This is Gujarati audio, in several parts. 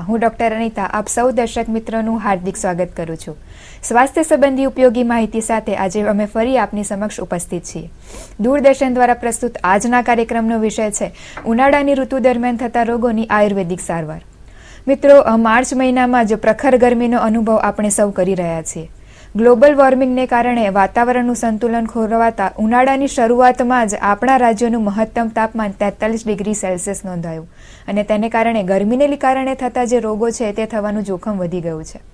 હું ડોક્ટર અનિતા આપ સૌ દર્શક મિત્રોનું હાર્દિક સ્વાગત કરું છું. સ્વાસ્થ્ય સંબંધી ઉપયોગી માહિતી સાથે આજે અમે ફરી આપની સમક્ષ ઉપસ્થિત છીએ. દૂરદર્શન દ્વારા પ્રસ્તુત આજના કાર્યક્રમનો વિષય છે ઉનાળાની ઋતુ દરમિયાન થતા રોગોની આયુર્વેદિક સારવાર. મિત્રો, માર્ચ મહિનામાં જ પ્રખર ગરમીનો અનુભવ આપણે સૌ કરી રહ્યા છીએ. ગ્લોબલ વોર્મિંગને કારણે વાતાવરણનું સંતુલન ખોરવાતા ઉનાળાની શરૂઆતમાં જ આપણા રાજ્યનું મહત્તમ તાપમાન 43 ડિગ્રી સેલ્સિયસ નોંધાયું અને તેને કારણે ગરમીને કારણે થતા જે રોગો છે તે થવાનું જોખમ વધી ગયું છે.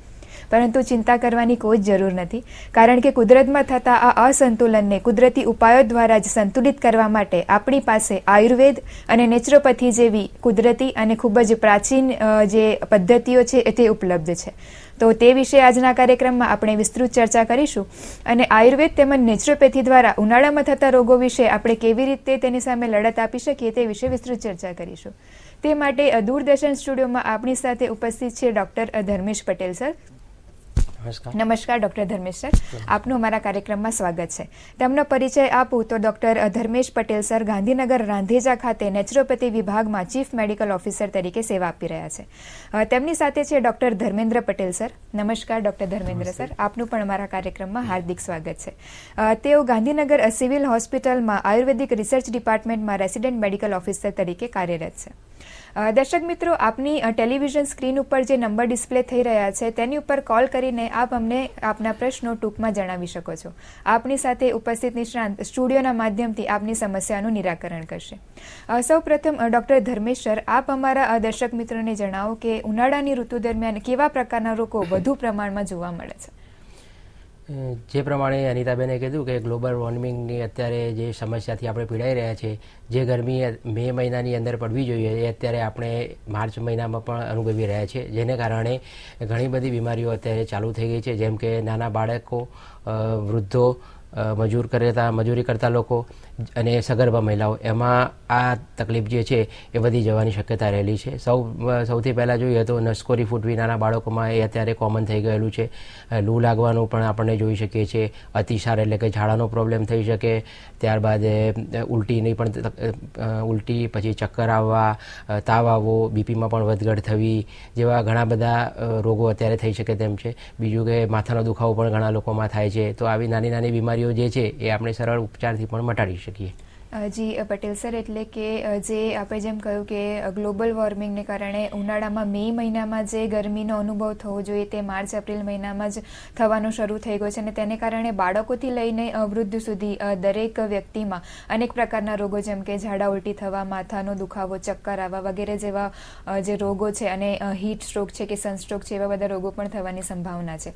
પરંતુ ચિંતા કરવાની કોઈ જ જરૂર નથી, કારણ કે કુદરતમાં થતા આ અસંતુલનને કુદરતી ઉપાયો દ્વારા જ સંતુલિત કરવા માટે આપણી પાસે આયુર્વેદ અને નેચરોપેથી જેવી કુદરતી અને ખૂબ જ પ્રાચીન જે પદ્ધતિઓ છે તે ઉપલબ્ધ છે. તો તે વિશે આજના કાર્યક્રમમાં આપણે વિસ્તૃત ચર્ચા કરીશું અને આયુર્વેદ તેમજ નેચરોપેથી દ્વારા ઉનાળામાં થતા રોગો વિશે આપણે કેવી રીતે તેની સામે લડત આપી શકીએ તે વિશે વિસ્તૃત ચર્ચા કરીશું. તે માટે દૂરદર્શન સ્ટુડિયોમાં આપણી સાથે ઉપસ્થિત છે ડોક્ટર ધર્મેશ પટેલ સર. નમસ્કાર ડોક્ટર ધર્મેશ સર, આપનું અમારા કાર્યક્રમમાં સ્વાગત છે. તેમનો પરિચય આપું તો ડોક્ટર ધર્મેશ પટેલ સર ગાંધીનગર રાંધેજા ખાતે નેચરોપેથી વિભાગમાં ચીફ મેડિકલ ઓફિસર તરીકે સેવા આપી રહ્યા છે. તેમની સાથે છે ડોક્ટર ધર્મેન્દ્ર પટેલ સર. નમસ્કાર ડોક્ટર ધર્મેન્દ્ર સર, આપનું પણ અમારા કાર્યક્રમમાં હાર્દિક સ્વાગત છે. તેઓ ગાંધીનગર સિવિલ હોસ્પિટલમાં આયુર્વેદિક રિસર્ચ ડિપાર્ટમેન્ટમાં રેસિડેન્ટ મેડિકલ ઓફિસર તરીકે કાર્યરત છે. દર્શક મિત્રો, આપની ટેલિવિઝન સ્ક્રીન ઉપર જે નંબર ડિસ્પ્લે થઈ રહ્યા છે તેની ઉપર કોલ કરીને આપ અમને આપના પ્રશ્નો ટૂંકમાં જણાવી શકો છો. આપની સાથે ઉપસ્થિત નિષ્ણાંત સ્ટુડિયોના માધ્યમથી આપની સમસ્યાનું નિરાકરણ કરશે. સૌ પ્રથમ ડોક્ટર ધર્મેશ સર, આપ અમારા દર્શક મિત્રોને જણાવો કે ઉનાળાની ઋતુ દરમિયાન કેવા પ્રકારના રોગો વધુ પ્રમાણમાં જોવા મળે છે? જે પ્રમાણે અનિતાબેને કીધું કે ગ્લોબલ વોર્મિંગની અત્યારે જે સમસ્યાથી આપણે પીડાઈ રહ્યા છે, જે ગરમી મે મહિનાની અંદર પડવી જોઈએ એ અત્યારે આપણે માર્ચ મહિનામાં પણ અનુભવી રહ્યા છીએ, જેને કારણે ઘણી બધી બીમારીઓ અત્યારે ચાલુ થઈ ગઈ છે, જેમ કે નાના બાળકો, વૃદ્ધો, મજૂરી કરતા લોકો અને સગર્ભા મહિલાઓ, એમાં આ તકલીફ જે છે એ વધી જવાની શક્યતા રહેલી છે. સૌથી પહેલાં જોઈએ તો નસકોરી ફૂટવી નાના બાળકોમાં એ અત્યારે કોમન થઈ ગયેલું છે. લૂ લાગવાનું પણ આપણે જોઈ શકીએ છીએ. અતિસાર એટલે કે ઝાડાનો પ્રોબ્લેમ થઈ શકે. ત્યારબાદ ઉલટીની પણ ઉલટી, પછી ચક્કર આવવા, તાવ આવવો, બીપીમાં પણ વધઘટ થવી જેવા ઘણા બધા રોગો અત્યારે થઈ શકે તેમ છે. બીજું કે માથાનો દુખાવો પણ ઘણા લોકોમાં થાય છે. તો આવી નાની નાની બીમારીઓ જે છે એ આપણે સરળ ઉપચારથી પણ મટાડી શકીએ. જી પટેલ સર, એટલે કે જે આપણે જેમ કહ્યું કે ગ્લોબલ વોર્મિંગને કારણે ઉનાળામાં મે મહિનામાં જે ગરમીનો અનુભવ થવો જોઈએ તે માર્ચ એપ્રિલ મહિનામાં જ થવાનું શરૂ થઈ ગયો છે અને તેને કારણે બાળકોથી લઈને વૃદ્ધ સુધી દરેક વ્યક્તિમાં અનેક પ્રકારના રોગો જેમ કે ઝાડા ઉલટી થવા, માથાનો દુખાવો, ચક્કર આવવા વગેરે જેવા જે રોગો છે અને હીટ સ્ટ્રોક છે કે સનસ્ટ્રોક છે એવા બધા રોગો પણ થવાની સંભાવના છે.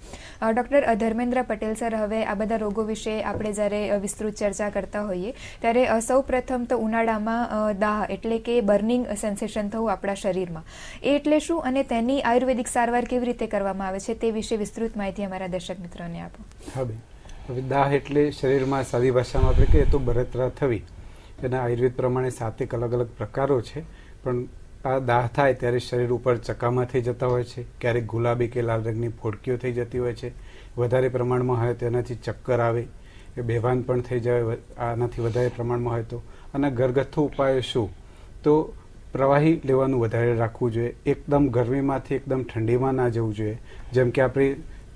ડોક્ટર ધર્મેન્દ્ર પટેલ સર, હવે આ બધા રોગો વિશે આપણે જ્યારે વિસ્તૃત ચર્ચા કરતા હોઈએ ત્યારે સૌ પ્રથમ તો ઉનાળામાં દાહ એટલે કે બર્નિંગ સેન્સેશન થવું આપણા શરીરમાં, એ એટલે શું અને તેની આયુર્વેદિક સારવાર કેવી રીતે કરવામાં આવે છે તે વિશે વિસ્તૃત માહિતી અમારા દર્શક મિત્રોને આપો. હા બેન, હવે દાહ એટલે શરીરમાં સાદી ભાષામાં આપણે કહીએ તો બળતરા થવી. એના આયુર્વેદ પ્રમાણે 7 અલગ અલગ પ્રકારો છે, પણ આ દાહ થાય ત્યારે શરીર ઉપર ચકામા થઈ જતા હોય છે, ક્યારેક ગુલાબી કે લાલ રંગની ફોડકીઓ થઈ જતી હોય છે, વધારે પ્રમાણમાં હોય તેનાથી ચક્કર આવે, એ બેભાન પણ થઈ જાય આનાથી વધારે પ્રમાણમાં હોય તો. અને ઘરગથ્થુ ઉપાયો શું? તો પ્રવાહી લેવાનું વધારે રાખવું જોઈએ. એકદમ ગરમીમાંથી એકદમ ઠંડીમાં ના જવું જોઈએ. જેમ કે આપણે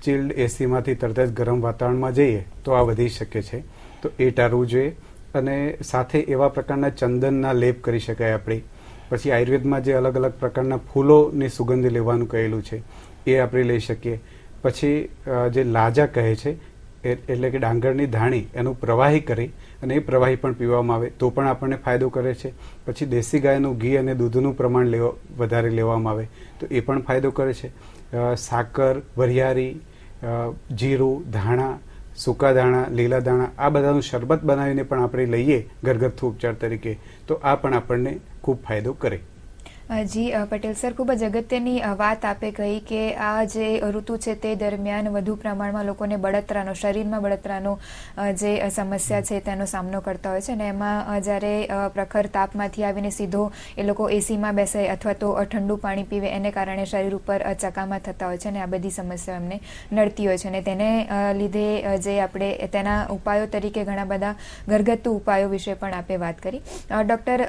ચિલ્ડ એસીમાંથી તરત જ ગરમ વાતાવરણમાં જઈએ તો આ વધી શકે છે, તો એ ટાળવું જોઈએ. અને સાથે એવા પ્રકારના ચંદનના લેપ કરી શકાય આપણે. પછી આયુર્વેદમાં જે અલગ અલગ પ્રકારના ફૂલોની સુગંધ લેવાનું કહેલું છે એ આપણે લઈ શકીએ. પછી જે લાજા કહે છે એટલે કે ડાંગરની ધાણી, એનું પ્રવાહી કરી અને એ પ્રવાહી પણ પીવામાં આવે તો પણ આપણને ફાયદો કરે છે. પછી દેશી ગાયનું ઘી અને દૂધનું પ્રમાણ વધારે લેવામાં આવે તો એ પણ ફાયદો કરે છે. સાકર, વરિયાળી, જીરું, ધાણા, સૂકા દાણા, લીલા દાણા, આ બધાનું શરબત બનાવીને પણ આપણે લઈએ ઘરગથ્થુ ઉપચાર તરીકે તો આ પણ આપણને ખૂબ ફાયદો કરે. જી પટેલ સર, ખૂબ જ અગત્યની વાત આપે કહી કે આ જે ઋતુ છે તે દરમિયાન વધુ પ્રમાણમાં લોકોને બળતરાનો, શરીરમાં બળતરાનો જે સમસ્યા છે તેનો સામનો કરતા હોય છે અને એમાં જ્યારે પ્રખર તાપમાંથી આવીને સીધો એ લોકો એસીમાં બેસે અથવા તો ઠંડુ પાણી પીવે એને કારણે શરીર ઉપર ચકામા થતા હોય છે અને આ બધી સમસ્યાઓ એમને નડતી હોય છે અને તેને લીધે જે આપણે તેના ઉપાયો તરીકે ઘણા બધા ઘરગથ્થુ ઉપાયો વિશે પણ આપે વાત કરી. ડૉક્ટર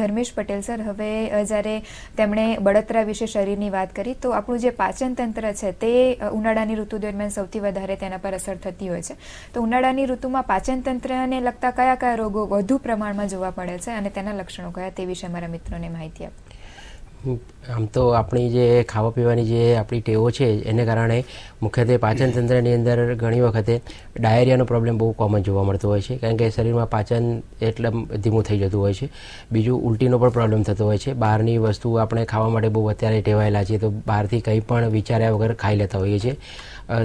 ધર્મેશ પટેલ સર, હવે જ્યારે તેમણે બળતરા વિશે શરીરની વાત કરી. તો આપણું જે પાચન તંત્ર છે તે ઉનાળાની ઋતુ દરમિયાન સૌથી વધારે તેના પર અસર થતી હોય છે. તો ઉનાળાની ઋતુમાં પાચન તંત્રને લગતા કયા કયા રોગો વધુ પ્રમાણમાં જોવા મળે છે અને તેના લક્ષણો કયા, તે વિશે અમારા મિત્રોને માહિતી આપો. આમ તો આપણી જે ખાવા પીવાની જે આપણી ટેવો છે એને કારણે મુખ્યત્વે પાચન તંત્રની અંદર ઘણી વખતે ડાયરિયાનો પ્રોબ્લેમ બહુ કોમન જોવા મળતો હોય છે, કારણ કે શરીરમાં પાચન એટલે ધીમું થઈ જતું હોય છે. બીજું ઉલટીનો પણ પ્રોબ્લેમ થતો હોય છે. બહારની વસ્તુ આપણે ખાવા માટે બહુ અત્યારે ટેવાયેલા છીએ, તો બહારથી કંઈ પણ વિચાર્યા વગર ખાઈ લેતા હોઈએ છીએ.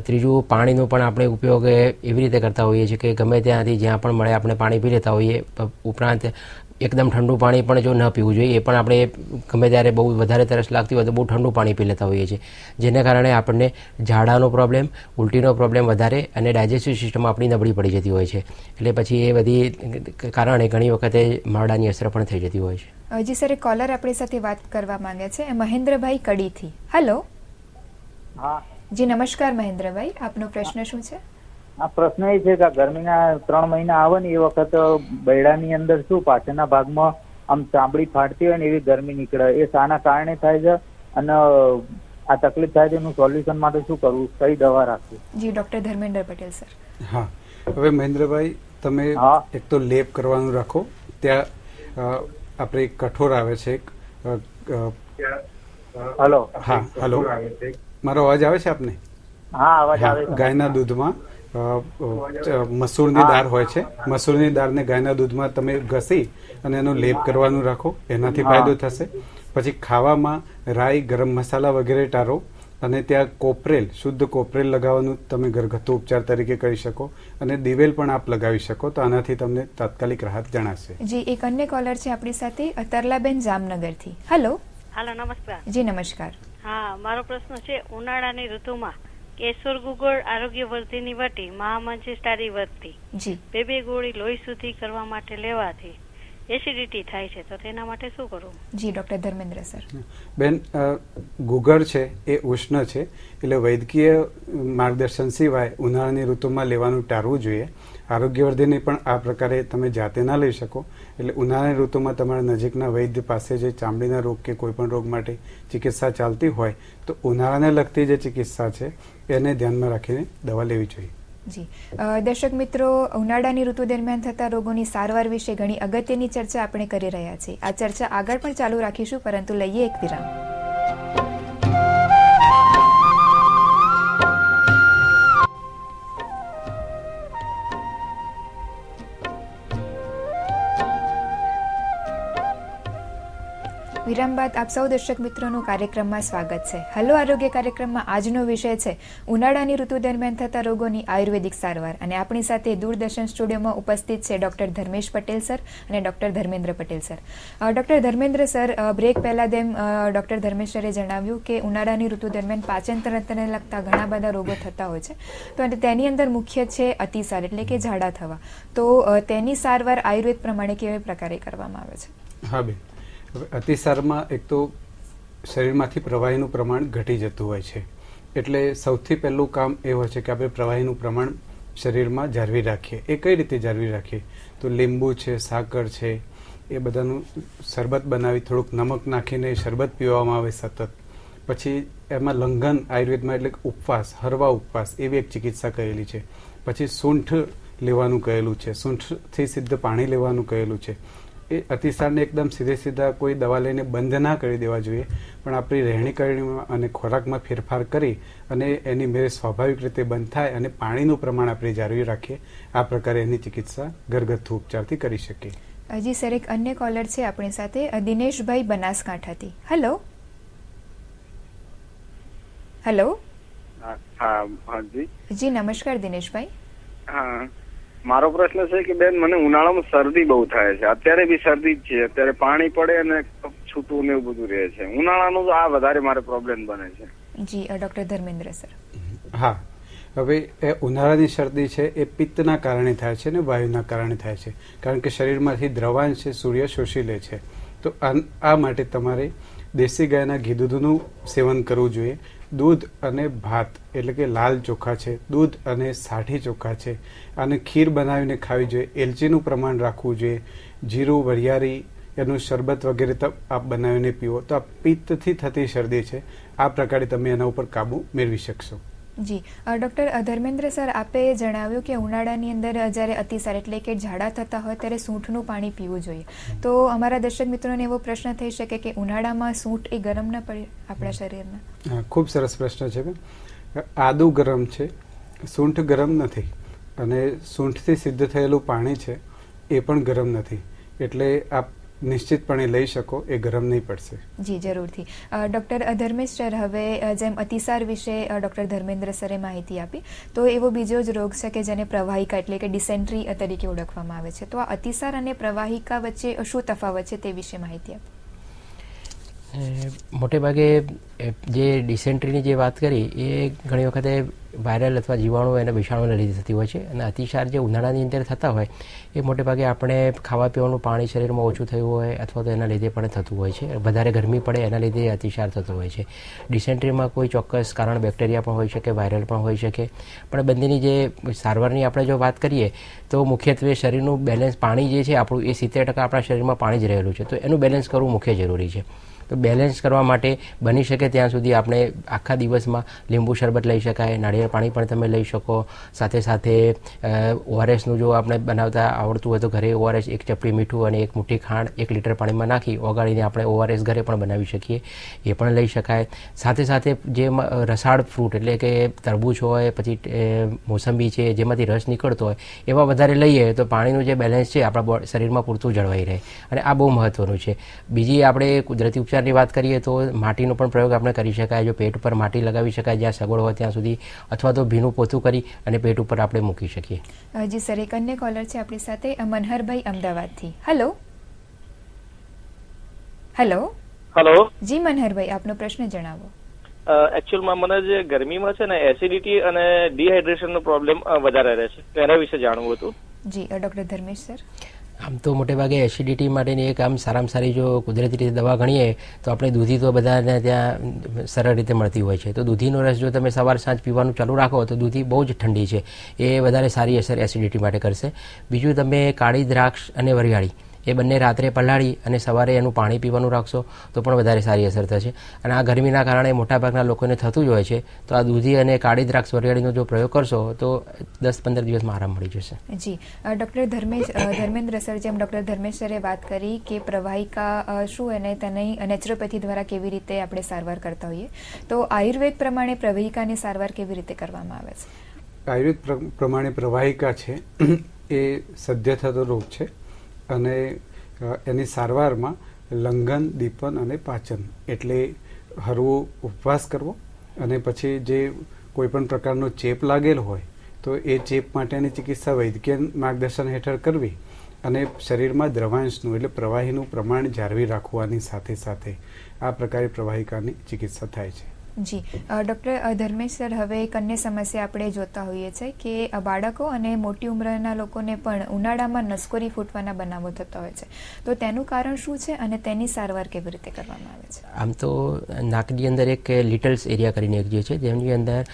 ત્રીજું, પાણીનો પણ આપણે ઉપયોગ એવી રીતે કરતા હોઈએ છીએ કે ગમે ત્યાંથી જ્યાં પણ મળે આપણે પાણી પી લેતા હોઈએ. ઉપરાંત એકદમ ઠંડુ પાણી પણ જો ન પીવું જોઈએ, એ પણ આપણે ગમે ત્યારે બહુ વધારે તરસ લાગતી હોય તો બહુ ઠંડુ પાણી પી લેતા હોઈએ છીએ, જેને કારણે આપણને ઝાડાનો પ્રોબ્લેમ, ઉલટીનો પ્રોબ્લેમ વધારે અને ડાયજેસ્ટિવ સિસ્ટમ આપણી નબળી પડી જતી હોય છે. એટલે પછી એ બધી કારણે ઘણી વખતે માવડાની અસર પણ થઈ જતી હોય છે. જી સર, એક કોલર આપણી સાથે વાત કરવા માંગે છે, મહેન્દ્રભાઈ કડીથી. હેલો. હા જી નમસ્કાર મહેન્દ્રભાઈ, આપનો પ્રશ્ન શું છે? આ પ્રશ્ન એ છે કે ગરમીના 3 મહિના આવે ને એ વખત બૈડાની અંદર શું પાછળના ભાગમાં આમ ચામડી ફાટતી હોય ને એવી ગરમી નીકળે, એ શાના કારણે થાય છે અને આ તકલીફ થાય છે એનું સોલ્યુશન માટે શું કરવું, કઈ દવા રાખવી? જી ડોક્ટર ધર્મેન્દ્ર પટેલ સર. હા, હવે મહેન્દ્રભાઈ તમે એક તો લેપ કરવાનું રાખો. ત્યાં આપણે એક કઠોર આવે છે. હલો. હા હલો, મારો અવાજ આવે છે આપને? હા અવાજ આવે છે. ગાયના દૂધમાં મસૂરની દાળ હોય છે. મસૂરની દાળને ગાયના દૂધમાં તમે ઘસી અને એનો લેપ કરવાનું રાખો, એનાથી ફાયદો થશે. પછી ખાવામાં રાઈ, ગરમ મસાલા વગેરે ટાળો અને ત્યાં કોપરેલ, શુદ્ધ કોપરેલ લગાવવાનું તમે ઘરગથ્થુ ઉપચાર તરીકે કરી શકો અને દિવેલ પણ આપ લગાવી શકો, તો આનાથી તમને તાત્કાલિક રાહત જણાશે. જી એક અન્ય કોલર છે આપણી સાથે, તરલાબેન જામનગરથી. હેલો. હાલો, નમસ્કાર. જી નમસ્કાર. હા, મારો પ્રશ્ન છે, ઉનાળાની ઋતુમાં કેસર ગુગળ આરોગ્યવર્ધીની વટી, મહામંચી સ્ટારી વધતી જી 2 ગોળી લોહી શુદ્ધિ કરવા માટે લેવાથી એસિડિટી થાય છે, તો તેના માટે શું કરવું? જી ડોક્ટર ધર્મેન્દ્ર સર. બેન, ગુગળ છે એ ઉષ્ણ છે, એટલે વૈદ્યકીય માર્ગદર્શન સિવાય ઉનાળાની ઋતુમાં લેવાનું ટાળવું જોઈએ. આરોગ્યવર્ધીને પણ આ પ્રકારે તમે જાતે ના લઈ શકો. એટલે ઉનાળાની ઋતુમાં તમારા નજીકના વૈદ્ય પાસે જે ચામડીના રોગ કે કોઈ પણ રોગ માટે ચિકિત્સા ચાલતી હોય તો ઉનાળાને લગતી જે ચિકિત્સા છે એને ધ્યાનમાં રાખીને દવા લેવી જોઈએ. જી દર્શક મિત્રો, ઉનાળાની ઋતુ દરમિયાન થતા રોગોની સારવાર વિશે ઘણી અગત્યની ચર્ચા આપણે કરી રહ્યા છીએ. આ ચર્ચા આગળ પણ ચાલુ રાખીશું, પરંતુ લઈએ એક વિરામ. વિરામ બાદ આપ સૌ દર્શક મિત્રોનું કાર્યક્રમમાં સ્વાગત છે. હેલો આરોગ્ય કાર્યક્રમમાં આજનો વિષય છે ઉનાળાની ઋતુ દરમિયાન થતા રોગોની આયુર્વેદિક સારવાર, અને આપણી સાથે દૂરદર્શન સ્ટુડિયોમાં ઉપસ્થિત છે ડોક્ટર ધર્મેશ પટેલ સર અને doctor Dharmendra Patel sir. Doctor Dharmendra sir, break પહેલા તેમ ડોક્ટર ધર્મેશ સરે જણાવ્યું કે ઉનાળાની ઋતુ દરમિયાન પાચન તંત્રને લગતા ઘણા બધા રોગો થતા હોય છે, તો તેની અંદર મુખ્ય છે અતિસાર, એટલે કે ઝાડા થવા. તો તેની સારવાર આયુર્વેદ પ્રમાણે કેવા પ્રકારે કરવામાં આવે છે? હા બેન, હવે અતિસારમાં એક તો શરીરમાંથી પ્રવાહીનું પ્રમાણ ઘટી જતું હોય છે, એટલે સૌથી પહેલું કામ એ હોય છે કે આપણે પ્રવાહીનું પ્રમાણ શરીરમાં જાળવી રાખીએ. એ કઈ રીતે જાળવી રાખીએ? તો લીંબુ છે, સાકર છે, એ બધાનું શરબત બનાવી થોડુંક નમક નાખીને શરબત પીવામાં આવે સતત. પછી એમાં લંઘન આયુર્વેદમાં એટલે ઉપવાસ, હરવા ઉપવાસ એવી એક ચિકિત્સા કહેલી છે. પછી સૂંઠ લેવાનું કહેલું છે, સૂંઠથી સિદ્ધ પાણી લેવાનું કહેલું છે. એ અતિસારને એકદમ સીધા કોઈ દવા લઈને બંધ ના કરી દેવા જોઈએ, પણ આપણી રહેણી કરણીમાં અને ખોરાકમાં ફેરફાર કરી અને એની મેરે સ્વાભાવિક રીતે બંધ થાય અને પાણીનું પ્રમાણ આપણે જાળવી રાખીએ, આ પ્રકારે એની ચિકિત્સા ઘરગથ્થુ ઉપચારથી કરી શકીએ. જી સર, એક અન્ય કોલર છે આપણી સાથે, દિનેશભાઈ બનાસકાંઠાથી. હેલો. હેલો. હા જી. જી નમસ્કાર દિનેશભાઈ. હા, મારો પ્રશ્ન છે કે બેન, મને ઉનાળામાં શરદી બહુ થાય છે. અત્યારે બી શરદી જ છે, અત્યારે પાણી પડે અને છૂટું ને એવું બધું રહે છે. ઉનાળાનું આ વધારે મારે પ્રોબ્લેમ બને છે. જી ડોક્ટર ધર્મેન્દ્ર સર. હા, હવે એ ઉનાળાની શરદી છે એ પિત્તના કારણે થાય છે ને વાયુના કારણે થાય છે, કારણ કે શરીરમાંથી દ્રવાંશ છે સૂર્ય શોષી લે છે. તો આ માટે તમારે દેશી ગાયના ઘી દૂધનું સેવન કરવું જોઈએ. દૂધ અને ભાત એટલે કે લાલ ચોખા છે, દૂધ અને સાઠી ચોખા છે, અને ખીર બનાવીને ખાવી જોઈએ. એલચીનું પ્રમાણ રાખવું જોઈએ. જીરું, વરિયાળી, એનું શરબત વગેરે આપ બનાવીને પીવો તો આ પિત્તથી થતી શરદી છે, આ પ્રકારે તમે એના ઉપર કાબુ મેળવી શકશો. જી ડૉક્ટર ધર્મેન્દ્ર સર, આપે જણાવ્યું કે ઉનાળાની અંદર જ્યારે અતિસાર એટલે કે ઝાડા થતા હોય ત્યારે સૂંઠનું પાણી પીવું જોઈએ. તો અમારા દર્શક મિત્રોને એવો પ્રશ્ન થઈ શકે કે ઉનાળામાં સૂંઠ એ ગરમ ન પડે આપણા શરીરમાં? હા, ખૂબ સરસ પ્રશ્ન છે. આદુ ગરમ છે, સૂંઠ ગરમ નથી, અને સૂંઠથી સિદ્ધ થયેલું પાણી છે એ પણ ગરમ નથી, એટલે આપ નિશ્ચિતપણે લઈ શકો, એ ગરમ નહીં પડશે. જી જરૂરથી. ડૉક્ટર ધર્મેશ સર, હવે જેમ અતિસાર વિશે ડૉક્ટર ધર્મેન્દ્ર સરે માહિતી આપી, તો એવો બીજો જ રોગ છે કે જેને પ્રવાહિકા એટલે કે ડિસેન્ટ્રી તરીકે ઓળખવામાં આવે છે. તો આ અતિસાર અને પ્રવાહિકા વચ્ચે શું તફાવત છે તે વિશે માહિતી આપો. મોટે ભાગે જે ડિસેન્ટ્રીની જે વાત કરી એ ઘણી વખતે વાયરલ અથવા જીવાણુ અને વિષાણુને લીધે થતી હોય છે, અને અતિસાર જે ઉનાળાની અંદર થતા હોય એ મોટે ભાગે આપણે ખાવા પીવાનું પાણી શરીરમાં ઓછું થયું હોય અથવા તો એના લીધે પણ થતું હોય છે. વધારે ગરમી પડે એના લીધે અતિસાર થતો હોય છે. ડિસેન્ટ્રીમાં કોઈ ચોક્કસ કારણ બેક્ટેરિયા પણ હોઈ શકે, વાયરલ પણ હોઈ શકે, પણ બંનેની જે સારવારની આપણે જો વાત કરીએ તો મુખ્યત્વે શરીરનું બેલેન્સ, પાણી જે છે આપણું એ 70% આપણા શરીરમાં પાણી જ રહેલું છે, તો એનું બેલેન્સ કરવું મુખ્ય જરૂરી છે. તો બેલેન્સ કરવા માટે બની શકે ત્યાં સુધી આપણે આખા દિવસમાં લીંબુ શરબત લઈ શકાય, નાળિયેર પાણી પણ તમે લઈ શકો. સાથે સાથે ઓઆરએસનું જો આપણે બનાવતા આવડતું હોય તો ઘરે ઓઆરએસ 1 ચપટી મીઠું અને 1 મુઠ્ઠી ખાંડ 1 લીટર પાણીમાં નાખી ઓગાળીને આપણે ઓઆરએસ ઘરે પણ બનાવી શકીએ, એ પણ લઈ શકાય. સાથે સાથે જે રસાળ ફ્રૂટ એટલે કે તરબૂચ હોય, પછી મોસંબી છે, જેમાંથી રસ નીકળતો હોય એવા વધારે લઈએ તો પાણીનું જે બેલેન્સ છે આપણા શરીરમાં પૂરતું જળવાઈ રહે, અને આ બહુ મહત્ત્વનું છે. બીજી આપણે કુદરતી ઉપચારની વાત કરીએ તો માટીનો પણ પ્રયોગ આપણે કરી શકાય. જો પેટ ઉપર માટી લગાવી શકાય જ્યાં સગવડ હોય ત્યાં સુધી, અથવા તો ભીનું પોતું કરી અને પેટ ઉપર આપણે મૂકી શકીએ. જી સર, એક અન્ય કોલર છે આપણી સાથે, મનહરભાઈ અમદાવાદથી. હેલો. હેલો. હેલો. જી મનહરભાઈ, આપનો પ્રશ્ન જણાવો. એકચ્યુઅલમાં મને જે ગરમીમાં છે ને એસિડિટી અને ડિહાઇડ્રેશનનો પ્રોબ્લેમ વધારે રહે છે, તો એના વિશે જાણવું હતું. જી ડૉક્ટર ધર્મેશ સર. આમ તો મોટે ભાગે એસિડિટી માટેની એક આમ સારામાં સારી જો કુદરતી રીતે દવા ગણીએ તો આપણે દૂધી તો બધાને ત્યાં સરળ રીતે મળતી હોય છે. તો દૂધીનો રસ જો તમે સવાર સાંજ પીવાનું ચાલુ રાખો તો દૂધી બહુ જ ઠંડી છે, એ વધારે સારી અસર એસિડિટી માટે કરશે. બીજું, તમે કાળી દ્રાક્ષ અને વરિયાળી એ બંને રાત્રે પલાળી અને સવારે એનું પાણી પીવાનું રાખશો તો પણ વધારે સારી અસર થશે. અને આ ગરમીના કારણે મોટાભાગના લોકોને થતું જ હોય છે, તો આ દૂધી અને કાળી દ્રાક્ષ વરિયાળીનો જો પ્રયોગ કરશો તો 10-15 દિવસમાં આરામ મળી જશે. જી ડૉક્ટર ધર્મેન્દ્ર સર, જેમ ડૉક્ટર ધર્મેશ સરે વાત કરી કે પ્રવાહિકા શું અને તેની નેચરોપેથી દ્વારા કેવી રીતે આપણે સારવાર કરતા હોઈએ, તો આયુર્વેદ પ્રમાણે પ્રવાહિકાની સારવાર કેવી રીતે કરવામાં આવે છે? આયુર્વેદ પ્રમાણે પ્રવાહિકા છે એ સદ્ય થતો રોગ છે, અને એની સારવારમાં લંઘન, દીપન અને પાચન એટલે હરવો ઉપવાસ કરવો, અને પછી જે કોઈ પણ પ્રકારનો ચેપ લાગેલ હોય તો એ ચેપ માટેની ચિકિત્સા વૈદ્યકીય માર્ગદર્શન હેઠળ કરવી, અને શરીરમાં દ્રવાંશનું એટલે પ્રવાહીનું પ્રમાણ જાળવી રાખવાની સાથે સાથે આ પ્રકારે પ્રવાહિકાની ચિકિત્સા થાય છે. જી ડૉક્ટર ધર્મેશ સર, હવે એક અન્ય સમસ્યા આપણે જોતા હોઈએ છીએ કે બાળકો અને મોટી ઉંમરના લોકોને પણ ઉનાળામાં નસકોરી ફૂટવાના બનાવો થતા હોય છે, તો તેનું કારણ શું છે અને તેની સારવાર કેવી રીતે કરવામાં આવે છે? આમ તો નાકની અંદર એક લિટલ્સ એરિયા કરીને એક જે છે જેની અંદર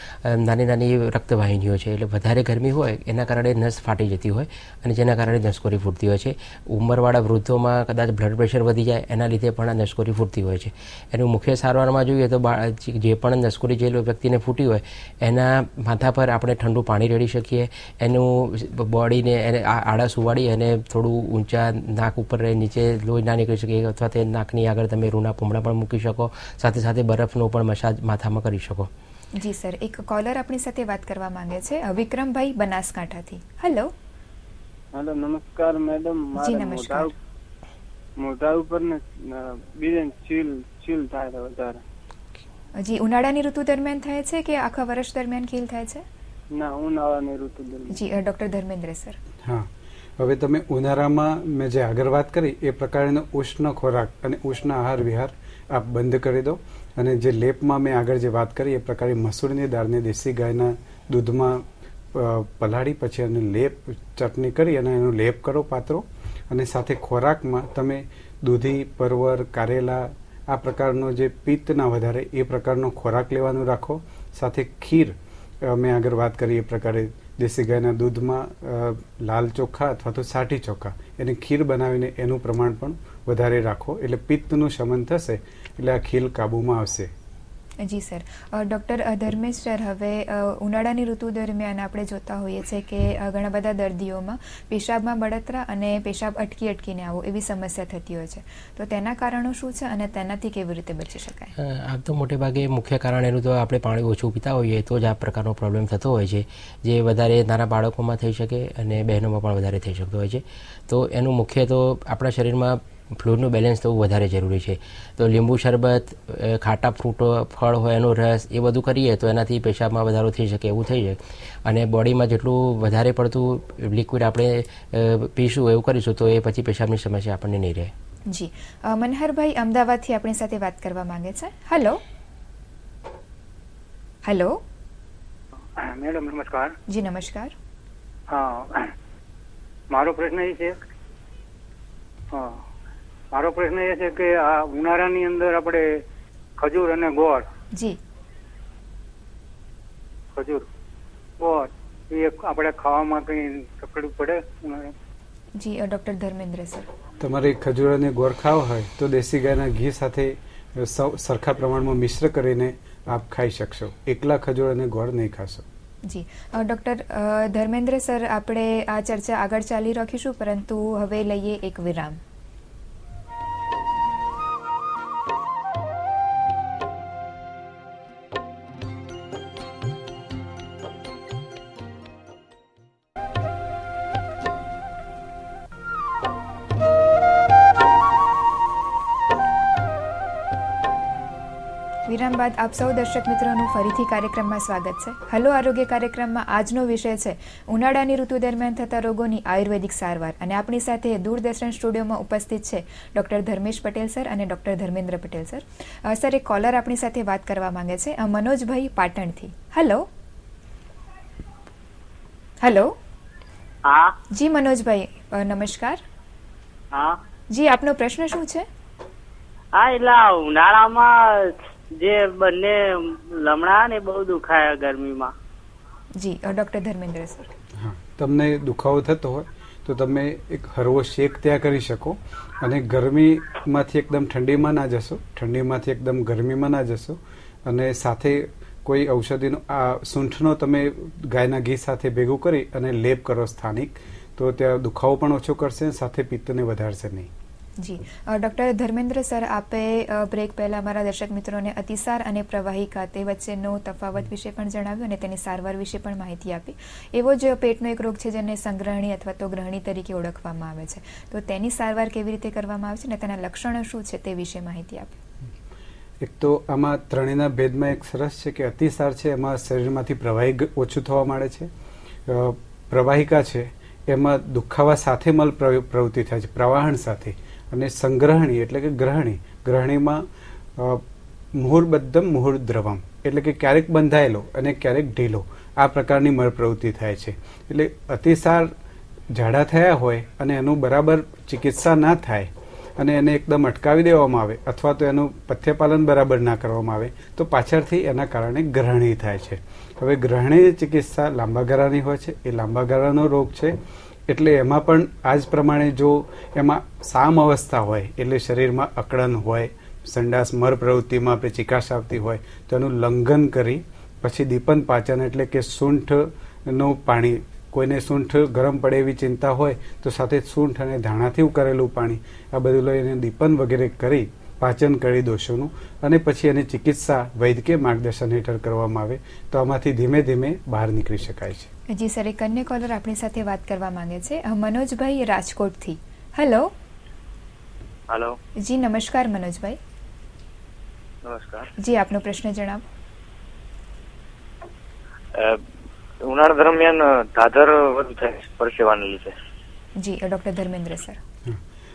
નાની નાની રક્તવાહિનીઓ છે, એટલે વધારે ગરમી હોય એના કારણે નસ ફાટી જતી હોય અને જેના કારણે નસકોરી ફૂટતી હોય છે. ઉંમરવાળા વૃદ્ધોમાં કદાચ બ્લડ પ્રેશર વધી જાય એના લીધે પણ આ નસકોરી ફૂટતી હોય છે. એનું મુખ્ય સારવારમાં જોઈએ તો જે પણ નસકોરી જે વ્યક્તિને ફૂટી હોય એના માથા પર આપણે ઠંડુ પાણી રેડી શકીએ, એનું બોડીને એને આડા સુવાડી અને થોડું ઊંચા નાક ઉપર નીચે લોહી ના નીકળી શકે, અથવા તે નાકની આગળ તમે રૂના પૂમડા પણ મૂકી શકો, સાથે સાથે બરફનો પણ મસાજ માથામાં કરી શકો. જી સર, એક કોલર આપણી સાથે વાત કરવા માંગે છે, વિક્રમભાઈ બનાસકાંઠાથી. હેલો. હેલો, નમસ્કાર મેડમ. જી નમસ્કાર. મોઢા ઉપર ને બીજે ચીલ થાય છે વધારે. જી ઉનાળાની ઋતુ દરમિયાન થાય છે કે આખા વર્ષ દરમિયાન ખીલ થાય છે? ના, ઉનાળાની ઋતુ દરમિયાન. જી ડૉક્ટર ધર્મેન્દ્ર સર. હા, હવે તમે ઉનાળામાં મેં જે આગળ વાત કરી એ પ્રકારનો ઉષ્ણ ખોરાક અને ઉષ્ણ આહાર વિહાર આપ બંધ કરી દો, અને જે લેપમાં મેં આગળ જે વાત કરી એ પ્રકારે મસૂરની દાળને દેશી ગાયના દૂધમાં પલાળી પછી એનો લેપ ચટણી કરી અને એનો લેપ કરો પાત્રો, અને સાથે ખોરાકમાં તમે દૂધી, પરવર, કારેલા આ પ્રકારનો જે પિત્ત ના વધારે એ પ્રકારનો ખોરાક લેવાનું રાખો. સાથે ખીર મેં આગળ વાત કરી એ પ્રકારે દેશી ગાયના દૂધમાં લાલ ચોખા અથવા તો સાટી ચોખા એની ખીર બનાવીને એનું પ્રમાણ પણ વધારે રાખો, એટલે પિત્તનું શમન થશે, એટલે આ ખીલ કાબૂમાં આવશે. જી સર. ડૉક્ટર ધર્મેશ સર, હવે ઉનાળાની ઋતુ દરમિયાન આપણે જોતા હોઈએ છીએ કે ઘણા બધા દર્દીઓમાં પેશાબમાં બળતરા અને પેશાબ અટકીને આવો એવી સમસ્યા થતી હોય છે, તો તેના કારણો શું છે અને તેનાથી કેવી રીતે બચી શકાય? આમ તો મોટે ભાગે મુખ્ય કારણ એનું તો આપણે પાણી ઓછું પીતા હોઈએ તો જ આ પ્રકારનો પ્રોબ્લેમ થતો હોય છે, જે વધારે નાના બાળકોમાં થઈ શકે અને બહેનોમાં પણ વધારે થઈ શકતો હોય છે. તો એનું મુખ્ય તો આપણા શરીરમાં ફ્લૂઇડનું બેલેન્સ થવું વધારે જરૂરી છે. તો લીંબુ શરબત, ખાટા ફ્રૂટો, ફળ હોય એનો રસ, એ બધું કરીએ તો એનાથી પેશાબમાં વધારો થઈ શકે એવું થઈ જાય. અને બોડીમાં જેટલું વધારે પડતું લિક્વિડ આપણે પીશું એવું કરીશું તો એ પછી પેશાબની સમસ્યા આપણને નહીં રહે. જી. મનહરભાઈ અમદાવાદથી આપણી સાથે વાત કરવા માંગે છે. હેલો. હેલો મેડમ, નમસ્કાર. જી નમસ્કાર. હા, મારો પ્રશ્ન એ છે કે આ ઉનાળાની અંદર આપણે ખજૂર અને ગોળ, જી ખજૂર ગોળ એ આપણે ખાવામાં કઈ તકલીફ પડે ઉનાળે? જી ડૉક્ટર ધર્મેન્દ્ર સર. તમારે ખજૂર અને ગોળ ખાવા હોય તો દેશી ગાયના ઘી સાથે સરખા પ્રમાણમાં મિશ્ર કરીને આપ ખાઈ શકશો. એકલા ખજૂર અને ગોળ નહીં ખાશો. જી ડૉક્ટર ધર્મેન્દ્ર સર, આપણે આ ચર્ચા આગળ ચાલી રાખીશું, પરંતુ હવે લઈએ એક વિરામ. વિરામ બાદ આપ સૌ દર્શક મિત્રોનું ફરીથી કાર્યક્રમમાં સ્વાગત છે. હેલો આરોગ્ય કાર્યક્રમમાં આજનો વિષય છે ઉનાળાની ઋતુ દરમિયાન થતા રોગોની આયુર્વેદિક સારવાર, અને આપણી સાથે દૂરદર્શન સ્ટુડિયોમાં ઉપસ્થિત છે ડૉક્ટર ધર્મેશ પટેલ સર અને doctor Dharmendra Patel sir. Sir, એક કોલર આપણી સાથે વાત કરવા માંગે છે, મનોજભાઈ પાટણથી. હેલો. હેલો. હા જી મનોજભાઈ, નમસ્કાર. હા જી, આપનો પ્રશ્ન શું છે? હા, એટલે ઉનાળામાં જે બંને લમણા ને બહુ દુખાય ગરમીમાં. જી ડૉક્ટર ધર્મેન્દ્ર સર. હા, તમને દુખાવો થતો હોય તો તમે એક હળવો શેક ત્યાં કરી શકો, અને ગરમીમાંથી એકદમ ઠંડીમાં ના જશો, ઠંડીમાંથી એકદમ ગરમીમાં ના જશો, અને સાથે કોઈ ઔષધિનો આ સૂંઠનો તમે ગાયના ઘી સાથે ભેગું કરી અને લેપ કરો સ્થાનિક, તો ત્યાં દુખાવો પણ ઓછો કરશે, સાથે પિત્તને વધારશે નહીં. જી ડૉક્ટર ધર્મેન્દ્ર સર, આપે બ્રેક પહેલાં મારા દર્શક મિત્રોને અતિસાર અને પ્રવાહિકા તે વચ્ચેનો તફાવત વિશે પણ જણાવ્યું અને તેની સારવાર વિશે પણ માહિતી આપી. એવો જ પેટનો એક રોગ છે જેને સંગ્રહણી અથવા તો ગ્રહણી તરીકે ઓળખવામાં આવે છે, તો તેની સારવાર કેવી રીતે કરવામાં આવે છે અને તેના લક્ષણો શું છે તે વિશે માહિતી આપી. એક તો આમાં ત્રણેયના ભેદમાં એક સરસ છે કે અતિસાર છે એમાં શરીરમાંથી પ્રવાહી ઓછું થવા માંડે છે. પ્રવાહિકા છે એમાં દુખાવા સાથે મલ પ્રવૃત્તિ થાય છે, પ્રવાહન સાથે. અને સંગ્રહણી એટલે કે ગ્રહણીમાં મુહુર્બદ્ધમ મુહુર્દ્રવમ એટલે કે ક્યારેક બંધાયેલો અને ક્યારેક ઢીલો, આ પ્રકારની મળ પ્રવૃત્તિ થાય છે. એટલે અતિસાર ઝાડા થયા હોય અને એનું બરાબર ચિકિત્સા ના થાય અને એને એકદમ અટકાવી દેવામાં આવે અથવા તો એનું પથ્યપાલન બરાબર ના કરવામાં આવે તો પાછળથી એના કારણે ગ્રહણી થાય છે. હવે ગ્રહણીની ચિકિત્સા લાંબા ગાળાની હોય છે, એ લાંબા ગાળાનો રોગ છે, એટલે એમાં પણ આ જ પ્રમાણે જો એમાં સામ અવસ્થા હોય એટલે શરીરમાં અકળન હોય, સંડાસ મર પ્રવૃત્તિમાં આપણે ચિકાશ આવતી હોય તો એનું લંઘન કરી પછી દીપન પાચન એટલે કે સૂંઠનું પાણી, કોઈને સૂંઠ ગરમ પડે એવી ચિંતા હોય તો સાથે સૂંઠ અને ધાણાથી ઉકાળેલું પાણી આ બધું લઈને દીપન વગેરે કરી પાચન કરી દોષોનું, અને પછી એની ચિકિત્સા વૈદ્યકીય માર્ગદર્શન હેઠળ કરવામાં આવે તો આમાંથી ધીમે ધીમે બહાર નીકળી શકાય છે. જી સર, એક અન્ય કોલર આપણી સાથે વાત કરવા માંગે છે, મનોજભાઈ રાજકોટથી. હેલો. હેલો. જી નમસ્કાર મનોજભાઈ. નમસ્કાર. જી, આપનો પ્રશ્ન જણાવો. ઉનાળા દરમિયાન ધાધર વધુ થાય પરસેવાને લીધે. જી ડૉક્ટર ધર્મેન્દ્ર સર.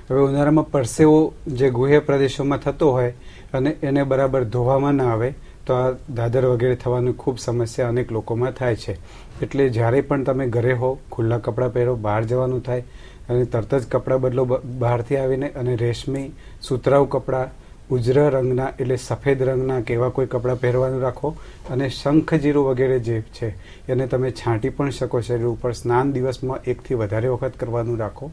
હવે ઉનાળામાં પરસેવો જે ગુહ્ય પ્રદેશોમાં થતો હોય અને એને બરાબર ધોવામાં ના આવે તો આ દાદર વગેરે થવાની ખૂબ સમસ્યા અનેક લોકોમાં થાય છે. એટલે જ્યારે પણ તમે ઘરે હો, ખુલ્લા કપડાં પહેરો, બહાર જવાનું થાય અને તરત જ કપડાં બદલો બહારથી આવીને, અને રેશમી સુતરાઉ કપડાં, ઉજ્ર રંગના એટલે સફેદ રંગના કે એવા કોઈ કપડાં પહેરવાનું રાખો, અને શંખ જીરું વગેરે જે છે એને તમે છાંટી પણ શકો શરીર ઉપર. સ્નાન દિવસમાં 1 થી વધારે વખત કરવાનું રાખો.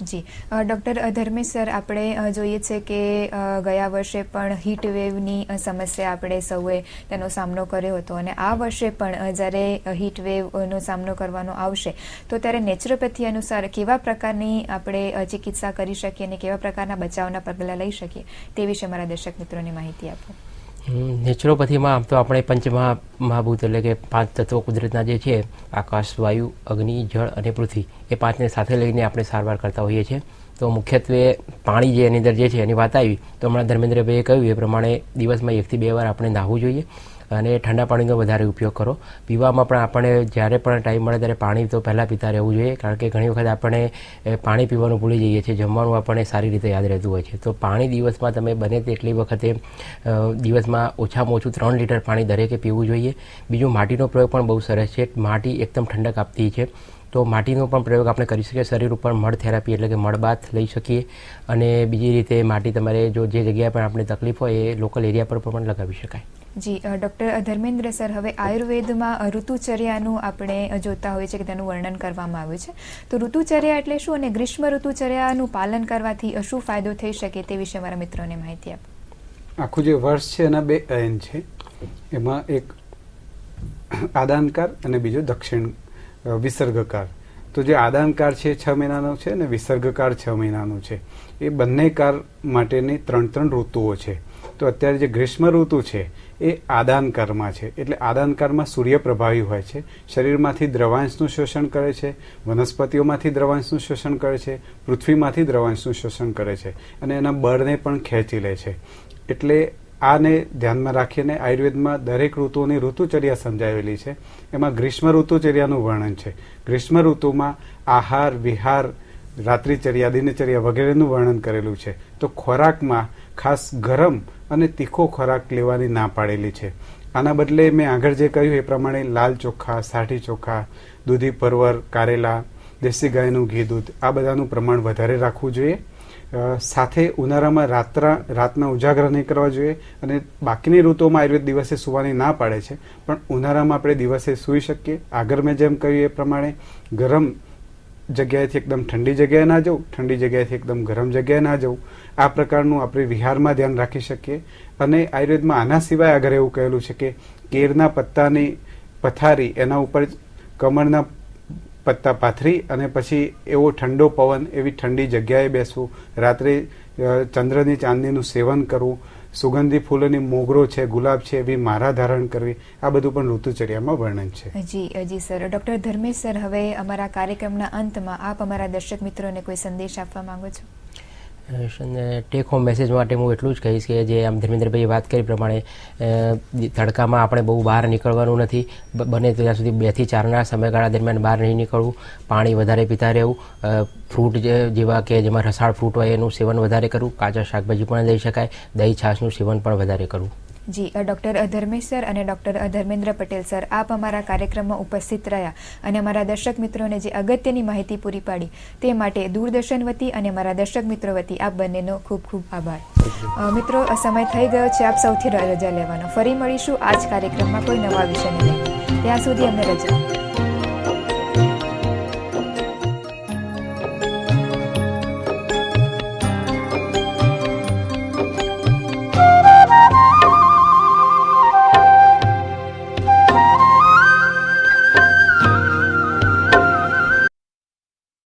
જી ડૉક્ટર ધર્મેશ સર, આપણે જોઈએ છે કે ગયા વર્ષે પણ હીટ વેવની સમસ્યા આપણે સૌએ તેનો સામનો કર્યો હતો અને આ વર્ષે પણ જ્યારે હીટ વેવનો સામનો કરવાનો આવશે તો ત્યારે નેચરોપેથી અનુસાર કેવા પ્રકારની આપણે ચિકિત્સા કરી શકીએ અને કેવા પ્રકારના બચાવના પગલાં લઈ શકીએ તે વિશે મારા દર્શક મિત્રોને માહિતી આપો. નેચરોપેથીમાં આમ તો આપણે પંચમહાભૂત એટલે કે 5 તત્વો કુદરતના જે છે આકાશ, વાયુ, અગ્નિ, જળ અને પૃથ્વી એ 5ને સાથે લઈને આપણે સારવાર કરતા હોઈએ છીએ. તો મુખ્યત્વે પાણી જે એની અંદર જે છે એની વાત આવી તો હમણાં ધર્મેન્દ્રભાઈએ કહ્યું એ પ્રમાણે દિવસમાં 1 થી 2 વાર આપણે નાહવું જોઈએ અને ઠંડા પાણીનો વધારે ઉપયોગ કરો. પીવામાં પણ આપણે જ્યારે પણ ટાઈમ મળે ત્યારે પાણી તો પહેલાં પીતા રહેવું જોઈએ, કારણ કે ઘણી વખત આપણે પાણી પીવાનું ભૂલી જઈએ છીએ, જમવાનું આપણને સારી રીતે યાદ રહેતું હોય છે. તો પાણી દિવસમાં તમે બને તેટલી વખતે દિવસમાં ઓછામાં ઓછું 3 લીટર પાણી દરેકે પીવું જોઈએ. બીજું માટીનો પ્રયોગ પણ બહુ સરસ છે. માટી એકદમ ઠંડક આપતી છે, તો માટીનો પણ પ્રયોગ આપણે કરી શકીએ. શરીર ઉપર મળ થેરાપી એટલે કે મળ બાથ લઈ શકીએ અને બીજી રીતે માટી તમારે જો જે જગ્યાએ પણ આપણે તકલીફ હોય એ લોકલ એરિયા પર પણ લગાવી શકાય. જી ડૉક્ટર ધર્મેન્દ્ર સર, હવે આયુર્વેદમાં ઋતુચર્યાનું આપણે જોતા હોઈએ છીએ કે તેનું વર્ણન કરવામાં આવ્યું છે. તો ઋતુચર્યા એટલે શું અને ગ્રીષ્મ ઋતુચર્યાનું પાલન કરવાથી શું ફાયદો થઈ શકે તે વિશે મારા મિત્રોને માહિતી આપો. આખું જે વર્ષ છે એના 2 અયન છે. એમાં એક આદાનકાર અને બીજો દક્ષિણ વિસર્ગકાર. તો જે આદાનકાર છે 6 મહિનાનો છે અને વિસર્ગકાર 6 મહિનાનો છે. એ બંને કાર માટેની 3 ઋતુઓ છે. તો અત્યારે જે ગ્રીષ્મ ઋતુ છે એ આદાનકારમાં છે, એટલે આદાનકારમાં સૂર્ય પ્રભાવી હોય છે. શરીરમાંથી દ્રવાંશનું શોષણ કરે છે, વનસ્પતિઓમાંથી દ્રવાંશનું શોષણ કરે છે, પૃથ્વીમાંથી દ્રવાંશનું શોષણ કરે છે અને એના બળને પણ ખેંચી લે છે. એટલે આને ધ્યાનમાં રાખીને આયુર્વેદમાં દરેક ઋતુઓની ઋતુચર્યા સમજાવેલી છે. એમાં ગ્રીષ્મ ઋતુચર્યાનું વર્ણન છે. ગ્રીષ્મ ઋતુમાં આહાર, વિહાર, રાત્રિચર્યા, દિનચર્યા વગેરેનું વર્ણન કરેલું છે. તો ખોરાકમાં ખાસ ગરમ અને તીખો ખોરાક લેવાની ના પાડેલી છે. આના બદલે મેં આગળ જે કહ્યું એ પ્રમાણે લાલ ચોખા, સાઠી ચોખા, દૂધી પરવર, કારેલા, દેશી ગાયનું ઘી દૂધ આ બધાનું પ્રમાણ વધારે રાખવું જોઈએ. સાથે ઉનાળામાં રાતના ઉજાગરા નહીં કરવા જોઈએ અને બાકીની ઋતુઓમાં આયુર્વેદ દિવસે સૂવાની ના પાડે છે, પણ ઉનાળામાં આપણે દિવસે સૂઈ શકીએ. આગળ મેં જેમ કહ્યું એ પ્રમાણે ગરમ જગ્યાએથી એકદમ ઠંડી જગ્યાએ ના જવું, ઠંડી જગ્યાએથી એકદમ ગરમ જગ્યાએ ના જવું. આ પ્રકારનું આપણે વિહારમાં ધ્યાન રાખી શકીએ. અને આયુર્વેદમાં આના સિવાય આગળ એવું કહેલું છે કે કેળના પત્તાની પથારી એના ઉપર કમળના પત્તા પાથરી અને પછી એવો ઠંડો પવન, એવી ઠંડી જગ્યાએ બેસવું, રાત્રે ચંદ્રની ચાંદનીનું સેવન કરવું, સુગંધી ફૂલોની મોગરો છે, ગુલાબ છે એવી મારા ધારણ કરવી, આ બધું પણ ઋતુચર્યામાં વર્ણન છે. જી સર. ડૉક્ટર ધર્મેશ સર, હવે અમારા કાર્યક્રમના અંતમાં આપ અમારા દર્શક મિત્રોને કોઈ સંદેશ આપવા માંગો છો? ટેક હોમ મેસેજ માટે હું એટલું જ કહીશ કે જે આમ ધર્મેન્દ્રભાઈએ વાત કરી પ્રમાણે તડકામાં આપણે બહુ બહાર નીકળવાનું નથી. બને ત્યાં સુધી 2 થી 4ના સમયગાળા દરમિયાન બહાર નહીં નીકળવું. પાણી વધારે પીતા રહેવું. ફ્રૂટ જેવા કે જેમાં રસાળ ફ્રૂટ હોય એનું સેવન વધારે કરવું. કાચા શાકભાજી પણ લઈ શકાય. દહીં છાશનું સેવન પણ વધારે કરવું. જી ડૉક્ટર ધર્મેશ સર અને ડૉક્ટર ધર્મેન્દ્ર પટેલ સર, આપ અમારા કાર્યક્રમમાં ઉપસ્થિત રહ્યા અને અમારા દર્શક મિત્રોને જે અગત્યની માહિતી પૂરી પાડી તે માટે દૂરદર્શન વતી અને અમારા દર્શક મિત્રો વતી આપ બંનેનો ખૂબ ખૂબ આભાર. મિત્રો, સમય થઈ ગયો છે આપ સૌથી રજા લેવાનો. ફરી મળીશું આ જ કાર્યક્રમમાં કોઈ નવા વિષયને લઈને. ત્યાં સુધી અમને રજા.